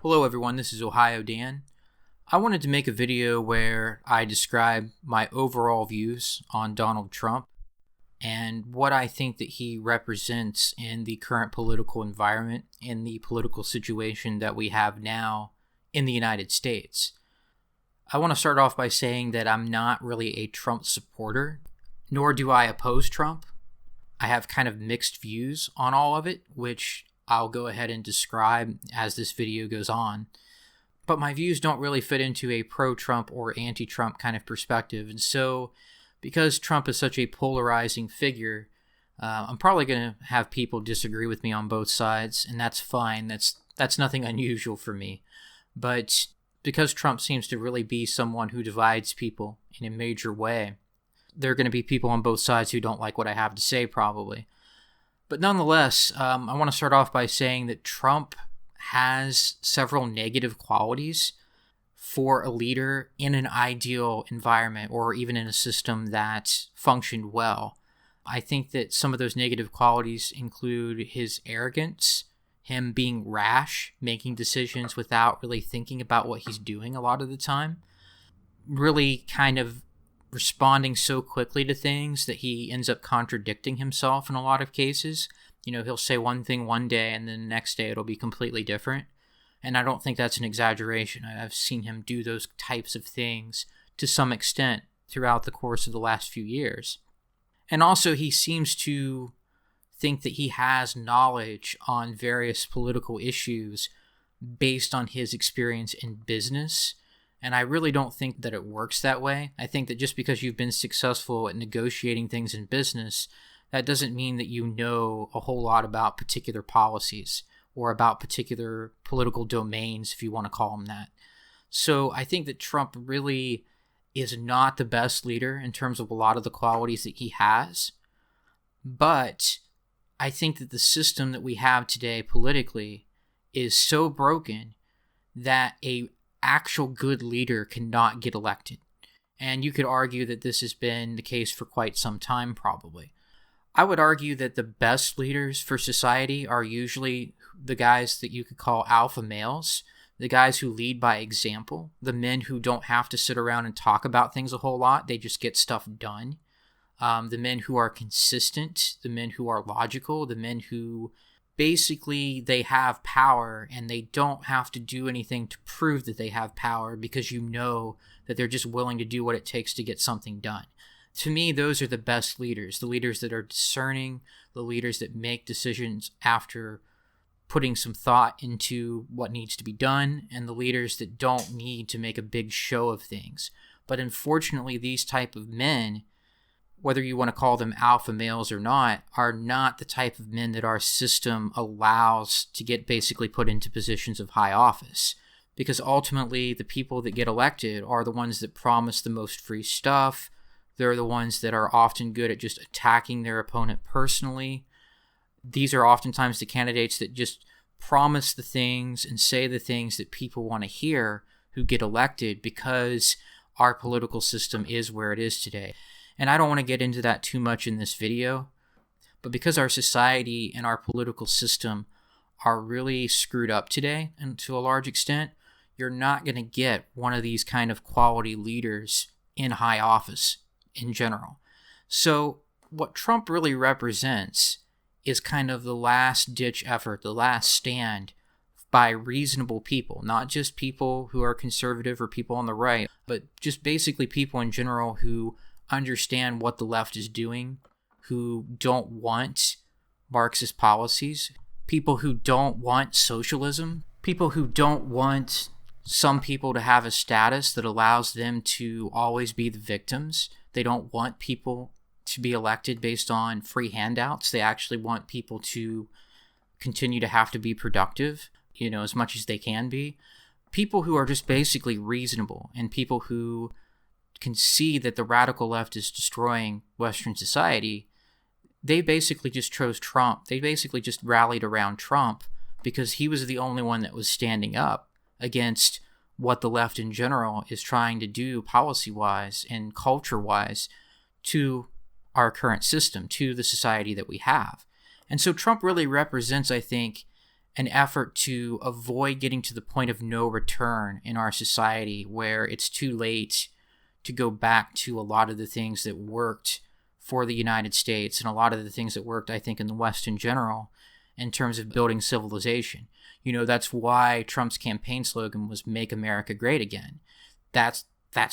Hello everyone, this is Ohio Dan. I wanted to make a video where I describe my overall views on Donald Trump and what I think that he represents in the current political environment, in the political situation that we have now in the United States. I want to start off by saying that I'm not really a Trump supporter, nor do I oppose Trump. I have kind of mixed views on all of it, which I'll go ahead and describe as this video goes on. But my views don't really fit into a pro-Trump or anti-Trump kind of perspective. And so, because Trump is such a polarizing figure, I'm probably going to have people disagree with me on both sides, and that's fine. That's nothing unusual for me. But because Trump seems to really be someone who divides people in a major way, there are going to be people on both sides who don't like what I have to say, probably. But nonetheless, I want to start off by saying that Trump has several negative qualities for a leader in an ideal environment or even in a system that functioned well. I think that some of those negative qualities include his arrogance, him being rash, making decisions without really thinking about what he's doing a lot of the time, really kind of responding so quickly to things that he ends up contradicting himself in a lot of cases. You know, he'll say one thing one day and then the next day it'll be completely different. And I don't think that's an exaggeration. I've seen him do those types of things to some extent throughout the course of the last few years. And also he seems to think that he has knowledge on various political issues based on his experience in business. And I really don't think that it works that way. I think that just because you've been successful at negotiating things in business, that doesn't mean that you know a whole lot about particular policies or about particular political domains, if you want to call them that. So I think that Trump really is not the best leader in terms of a lot of the qualities that he has. But I think that the system that we have today politically is so broken that a actual good leader cannot get elected. And you could argue that this has been the case for quite some time, probably. I would argue that the best leaders for society are usually the guys that you could call alpha males, the guys who lead by example, the men who don't have to sit around and talk about things a whole lot, they just get stuff done. The men who are consistent, the men who are logical, the men who basically they have power and they don't have to do anything to prove that they have power because you know that they're just willing to do what it takes to get something done. To me, those are the best leaders, the leaders that are discerning, the leaders that make decisions after putting some thought into what needs to be done, and the leaders that don't need to make a big show of things. But unfortunately, these type of men, whether you want to call them alpha males or not, are not the type of men that our system allows to get basically put into positions of high office. Because ultimately, the people that get elected are the ones that promise the most free stuff. They're the ones that are often good at just attacking their opponent personally. These are oftentimes the candidates that just promise the things and say the things that people want to hear who get elected because our political system is where it is today. And I don't want to get into that too much in this video, but because our society and our political system are really screwed up today, and to a large extent, you're not going to get one of these kind of quality leaders in high office in general. So what Trump really represents is kind of the last ditch effort, the last stand by reasonable people, not just people who are conservative or people on the right, but just basically people in general who understand what the left is doing, who don't want Marxist policies, people who don't want socialism, people who don't want some people to have a status that allows them to always be the victims. They don't want people to be elected based on free handouts. They actually want people to continue to have to be productive, as much as they can be. People who are just basically reasonable and people who can see that the radical left is destroying Western society, they basically just chose Trump. They basically just rallied around Trump because he was the only one that was standing up against what the left in general is trying to do policy-wise and culture-wise to our current system, to the society that we have. And so Trump really represents, I think, an effort to avoid getting to the point of no return in our society where it's too late to go back to a lot of the things that worked for the United States and a lot of the things that worked, I think, in the West in general in terms of building civilization. That's why Trump's campaign slogan was "Make America Great Again." That's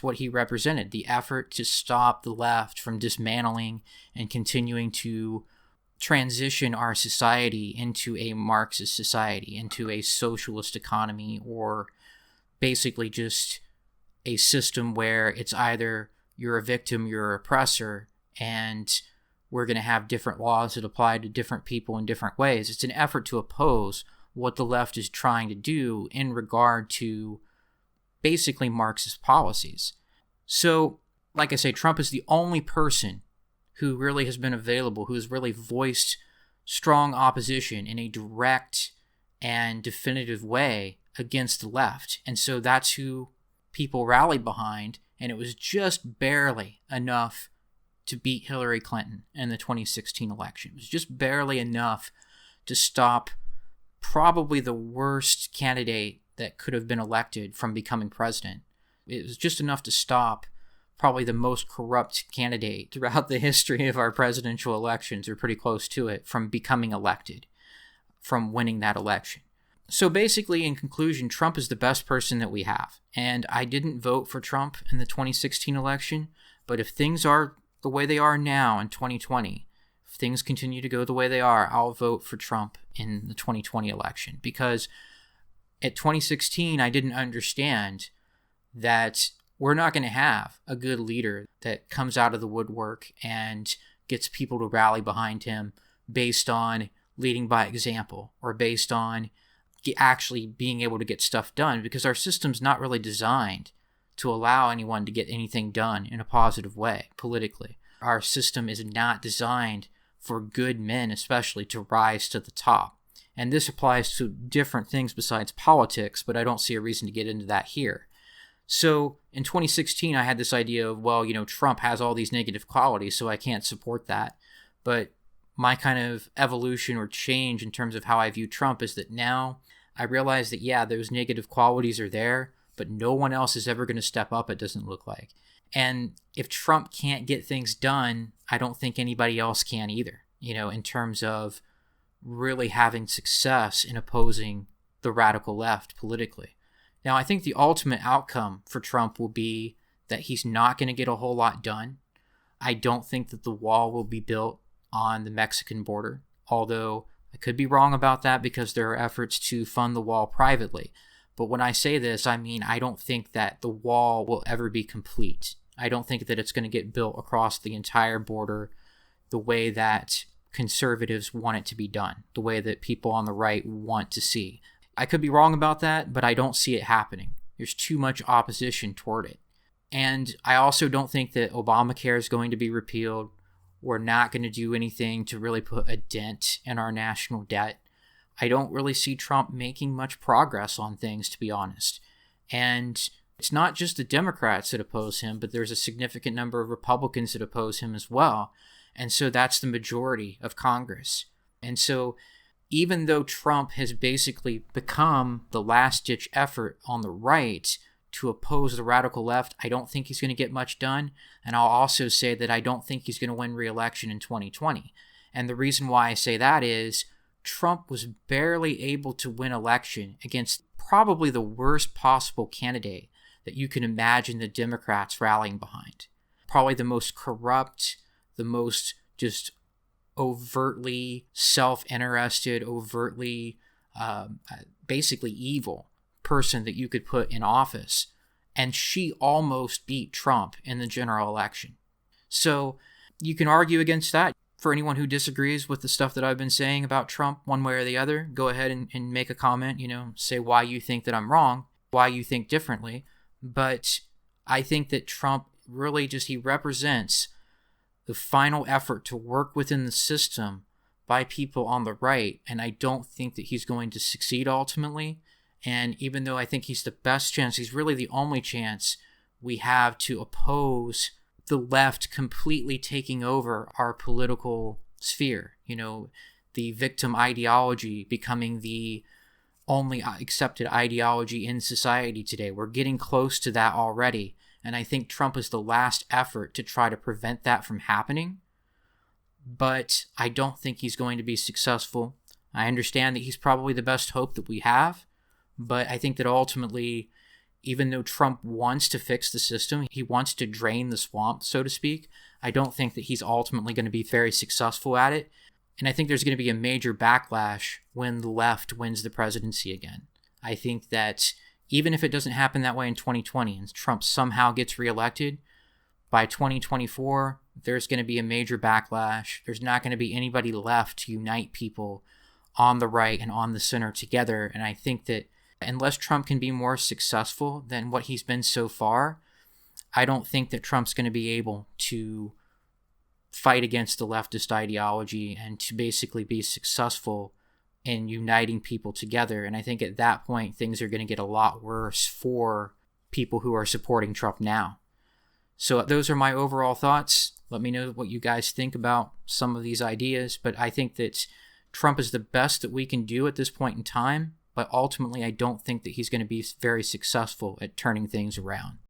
what he represented, the effort to stop the left from dismantling and continuing to transition our society into a Marxist society, into a socialist economy, or basically just a system where it's either you're a victim, you're an oppressor, and we're going to have different laws that apply to different people in different ways. It's an effort to oppose what the left is trying to do in regard to basically Marxist policies. So, like I say, Trump is the only person who really has been available, who has really voiced strong opposition in a direct and definitive way against the left. And so that's who people rallied behind, and it was just barely enough to beat Hillary Clinton in the 2016 election. It was just barely enough to stop probably the worst candidate that could have been elected from becoming president. It was just enough to stop probably the most corrupt candidate throughout the history of our presidential elections, or pretty close to it, from becoming elected, from winning that election. So basically, in conclusion, Trump is the best person that we have. And I didn't vote for Trump in the 2016 election, but if things are the way they are now in 2020, if things continue to go the way they are, I'll vote for Trump in the 2020 election. Because at 2016, I didn't understand that we're not going to have a good leader that comes out of the woodwork and gets people to rally behind him based on leading by example, or based on actually being able to get stuff done, because our system's not really designed to allow anyone to get anything done in a positive way politically. Our system is not designed for good men, especially, to rise to the top. And this applies to different things besides politics, but I don't see a reason to get into that here. So in 2016, I had this idea of, well, Trump has all these negative qualities, so I can't support that. But my kind of evolution or change in terms of how I view Trump is that now I realize that, yeah, those negative qualities are there, but no one else is ever going to step up, it doesn't look like. And if Trump can't get things done, I don't think anybody else can either, in terms of really having success in opposing the radical left politically. Now, I think the ultimate outcome for Trump will be that he's not going to get a whole lot done. I don't think that the wall will be built on the Mexican border, although I could be wrong about that because there are efforts to fund the wall privately. But when I say this, I mean I don't think that the wall will ever be complete. I don't think that it's going to get built across the entire border the way that conservatives want it to be done, the way that people on the right want to see. I could be wrong about that, but I don't see it happening. There's too much opposition toward it. And I also don't think that Obamacare is going to be repealed. We're not going to do anything to really put a dent in our national debt. I don't really see Trump making much progress on things, to be honest. And it's not just the Democrats that oppose him, but there's a significant number of Republicans that oppose him as well. And so that's the majority of Congress. And so even though Trump has basically become the last-ditch effort on the right to oppose the radical left, I don't think he's going to get much done. And I'll also say that I don't think he's going to win re-election in 2020. And the reason why I say that is Trump was barely able to win election against probably the worst possible candidate that you can imagine the Democrats rallying behind. Probably the most corrupt, the most just overtly self-interested, overtly basically evil person that you could put in office. And she almost beat Trump in the general election. So you can argue against that. For anyone who disagrees with the stuff that I've been saying about Trump one way or the other, go ahead and make a comment, say why you think that I'm wrong, why you think differently. But I think that Trump really he represents the final effort to work within the system by people on the right, and I don't think that he's going to succeed ultimately. And even though I think he's the best chance, he's really the only chance we have to oppose the left completely taking over our political sphere. the victim ideology becoming the only accepted ideology in society today. We're getting close to that already. And I think Trump is the last effort to try to prevent that from happening. But I don't think he's going to be successful. I understand that he's probably the best hope that we have. But I think that ultimately, even though Trump wants to fix the system, he wants to drain the swamp, so to speak, I don't think that he's ultimately going to be very successful at it. And I think there's going to be a major backlash when the left wins the presidency again. I think that even if it doesn't happen that way in 2020 and Trump somehow gets reelected, by 2024, there's going to be a major backlash. There's not going to be anybody left to unite people on the right and on the center together. And I think that unless Trump can be more successful than what he's been so far, I don't think that Trump's going to be able to fight against the leftist ideology and to basically be successful in uniting people together. And I think at that point, things are going to get a lot worse for people who are supporting Trump now. So those are my overall thoughts. Let me know what you guys think about some of these ideas. But I think that Trump is the best that we can do at this point in time. But ultimately, I don't think that he's going to be very successful at turning things around.